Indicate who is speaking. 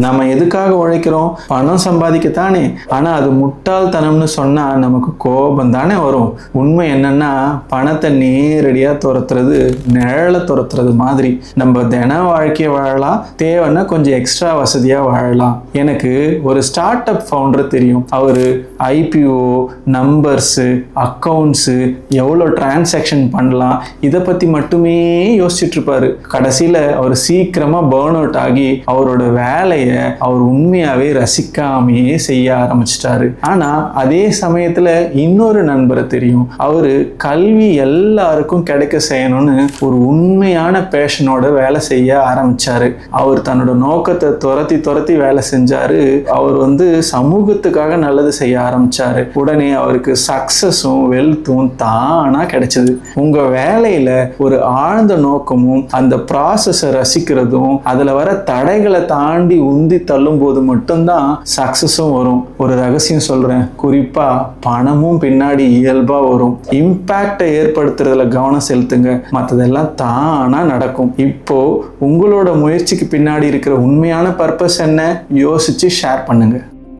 Speaker 1: நம்ம எதுக்காக உழைக்கிறோம்? பணம் சம்பாதிக்கத்தானே. ஆனா அது முட்டாள்தனம்னு சொன்னா நமக்கு கோபம் தானே வரும். உண்மை என்னன்னா, பணத்தை நேரடியா துரத்துறது நிழலை துரத்துறது மாதிரி. நம்ம தின வாழ்க்கையை வாழலாம், தேவைன்னா கொஞ்சம் எக்ஸ்ட்ரா வசதியா வாழலாம். எனக்கு ஒரு ஸ்டார்ட் அப் ஃபவுண்டர் தெரியும். அவரு ஐபிஓ, நம்பர்ஸு, அக்கௌண்ட்ஸு, எவ்வளோ டிரான்சாக்ஷன் பண்ணலாம், இதை பத்தி மட்டுமே யோசிச்சுட்டு இருப்பாரு. கடைசியில அவர் சீக்கிரமா பர்ன் அவுட் ஆகி அவரோட வேலையை அவர் உண்மையாவே ரசிக்காமையே செய்ய ஆரம்பிச்சிட்டாரு. ஆனா அதே சமயத்துல இன்னொரு நண்பரை தெரியும். அவரு கல்வி எல்லாருக்கும் கிடைக்க செய்யணும்னு ஒரு உண்மையான பேஷனோட வேலை செய்ய ஆரம்பிச்சாரு. அவர் தன்னோட நோக்கத்தை துரத்தி வேலை செஞ்சாரு. அவர் சமூகத்துக்காக நல்லது செய்ய ஆரம்பிச்சாரு. உடனே அவருக்கு சக்சஸும் வெல்த்தும் தானா கிடைச்சது. உங்க வேலையில ஒரு ஆழ்ந்த நோக்கமும் அந்த ப்ராசஸை ரசிக்கிறதும் அதுல வர தடைகளை தாண்டி உந்தி தள்ளும் போது மட்டும்தான் சக்சஸும் வரும். ஒரு ரகசியம் சொல்றேன், குறிப்பா பணமும் பின்னாடி இயல்பா வரும். இம்பாக்டை ஏற்படுத்துறதுல கவனம் செலுத்துங்க, மற்றதெல்லாம் தானா நடக்கும். இப்போ உங்களோட முயற்சிக்கு பின்னாடி இருக்கிற உண்மையான பர்பஸ் என்ன யோசிச்சு ஷேர் பண்ணுங்க.